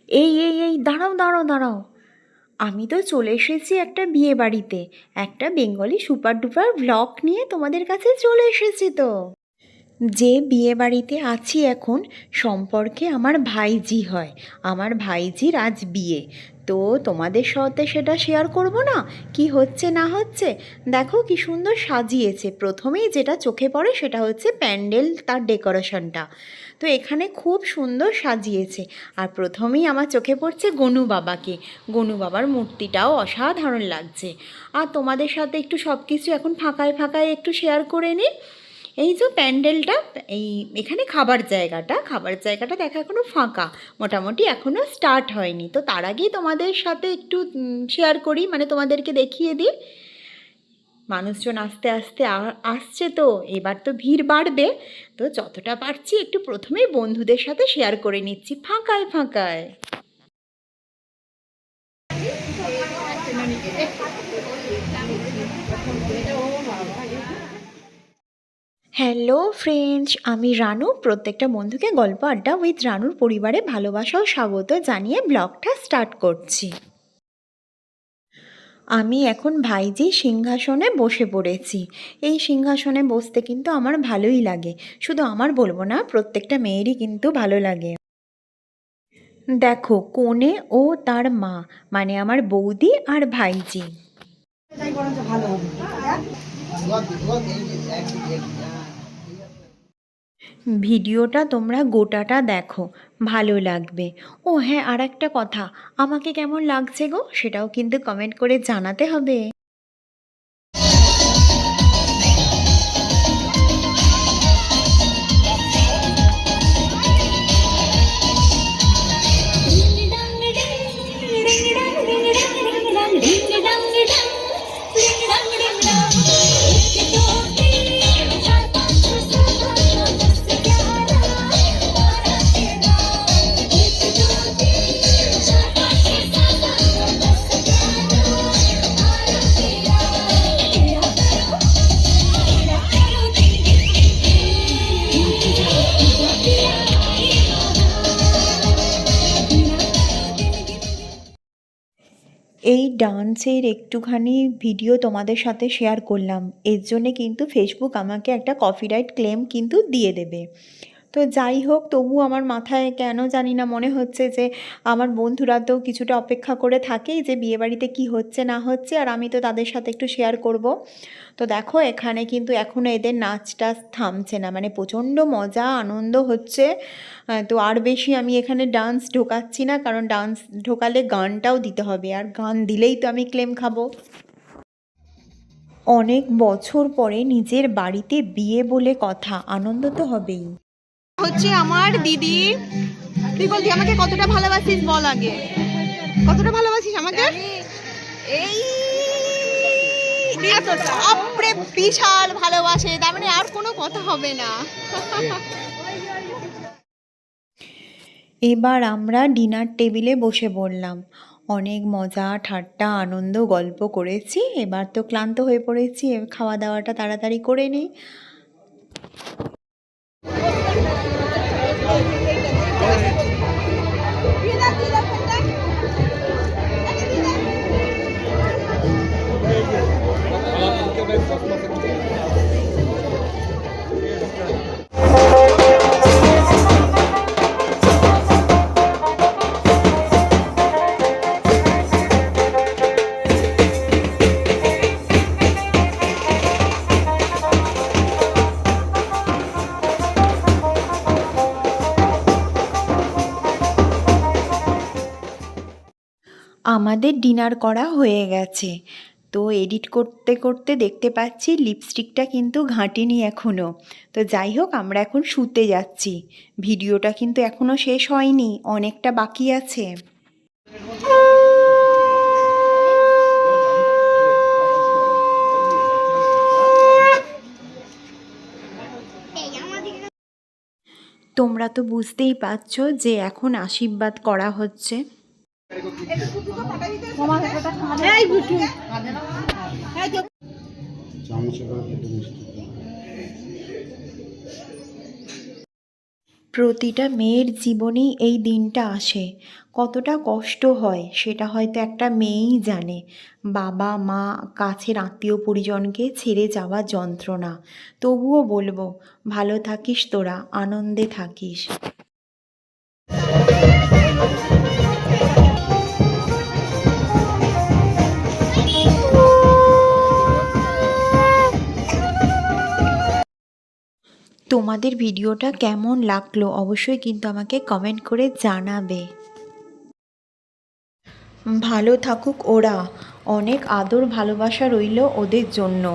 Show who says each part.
Speaker 1: এই দাঁড়াও দাঁড়াও দাঁড়াও, আমি তো চলে এসেছি একটা বিয়ে বাড়িতে, একটা বেঙ্গলি সুপার ডুপার ভ্লগ নিয়ে তোমাদের কাছে চলে এসেছি। তো যে বিয়ে বাড়িতে আছি এখন সম্পর্কে আমার ভাইঝি হয়, আমার ভাইঝির আজ বিয়ে। তো তোমাদের সাথে সেটা শেয়ার করব না, কি হচ্ছে না হচ্ছে। দেখো কি সুন্দর সাজিয়েছে, প্রথমেই যেটা চোখে পড়ে সেটা হচ্ছে প্যান্ডেল, তার ডেকোরেশনটা। তো এখানে খুব সুন্দর সাজিয়েছে। আর প্রথমেই আমার চোখে পড়ছে গনু বাবাকে, গনু বাবার মূর্তিটাও অসাধারণ লাগছে। আর তোমাদের সাথে একটু সব কিছু এখন ফাঁকায় ফাঁকায় একটু শেয়ার করে নিই। এই যে প্যান্ডেলটা, এখানে খাবার জায়গাটা দেখা এখনও ফাঁকা, মোটামুটি এখনও স্টার্ট হয়নি। তো তার আগেই তোমাদের সাথে একটু শেয়ার করি, মানে তোমাদেরকে দেখিয়ে দিই। মানুষজন আস্তে আস্তে আসছে, তো এবার তো ভিড় বাড়বে। তো যতটা পারছি একটু প্রথমেই বন্ধুদের সাথে শেয়ার করে নিচ্ছি ফাঁকায় ফাঁকায়। হ্যালো ফ্রেন্ডস, আমি রানু। প্রত্যেকটা বন্ধুকে গল্প আড্ডা উইথ রানুর পরিবারে ভালোবাসা ও স্বাগত জানিয়ে ব্লগটা স্টার্ট করছি। আমি এখন ভাইজি সিংহাসনে বসে পড়েছি। এই সিংহাসনে বসতে কিন্তু আমার ভালোই লাগে, শুধু আমার বলবো না, প্রত্যেকটা মেয়েরই কিন্তু ভালো লাগে। দেখো কনে ও তার মা, মানে আমার বৌদি আর ভাইজি। ভিডিওটা তোমরা গোটাটা দেখো, ভালো লাগবে। ও হ্যাঁ, আর একটা কথা, আমাকে কেমন লাগছে গো সেটাও কিন্তু কমেন্ট করে জানাতে হবে। এই ডান্সের একটুখানি ভিডিও তোমাদের সাথে শেয়ার করলাম, এর জন্যে কিন্তু ফেসবুক আমাকে একটা কপিরাইট ক্লেম কিন্তু দিয়ে দেবে। তো যাই হোক, তবু আমার মাথায় কেন জানি না মনে হচ্ছে যে আমার বন্ধুরা তো কিছুটা অপেক্ষা করে থাকেই যে বিয়েবাড়িতে কি হচ্ছে না হচ্ছে, আর আমি তো তাদের সাথে একটু শেয়ার করব। তো দেখো এখানে কিন্তু এখনও এদের নাচটা থামছে না, মানে প্রচণ্ড মজা আনন্দ হচ্ছে। তো আর বেশি আমি এখানে ডান্স ঢোকাচ্ছি না, কারণ ডান্স ঢোকালে গানটাও দিতে হবে, আর গান দিলেই তো আমি ক্লেম খাবো। অনেক বছর পরে নিজের বাড়িতে বিয়ে বলে কথা, আনন্দ তো হবেই।
Speaker 2: হচ্ছে আমার দিদি। তুই বলতি আমাকে কতটা ভালোবাসিস, বল আগে কতটা ভালোবাসিস আমাকে। এই বাপরে, বিশাল ভালোবাসে, তার মানে আর কোনো কথা হবে না।
Speaker 1: এবার আমরা ডিনার টেবিলে বসে পড়লাম, অনেক মজা ঠাট্টা আনন্দ গল্প করেছি। এবার তো ক্লান্ত হয়ে পড়েছি, খাওয়া দাওয়াটা তাড়াতাড়ি করে নিই। আমাদের ডিনার করা হয়ে গেছে। তো এডিট করতে করতে দেখতে পাচ্ছি লিপস্টিকটা কিন্তু ঘাঁটিনি এখনও। তো যাই হোক, আমরা এখন শুতে যাচ্ছি। ভিডিওটা কিন্তু এখনও শেষ হয়নি, অনেকটা বাকি আছে। তোমরা তো বুঝতেই পারছো যে এখন আশীর্বাদ করা হচ্ছে। প্রতিটা মেয়ের জীবনেই এই দিনটা আসে। কতটা কষ্ট হয় সেটা হয়তো একটা মেয়েই জানে। বাবা মা কাছের আত্মীয় পরিজনকে ছেড়ে যাওয়া যন্ত্রণা। তবুও বলবো, ভালো থাকিস তোরা, আনন্দে থাকিস। তোমাদের ভিডিওটা কেমন লাগলো অবশ্যই কিন্তু আমাকে কমেন্ট করে জানাবে। ভালো থাকুক ওরা, অনেক আদর ভালোবাসা রইল ওদের জন্য।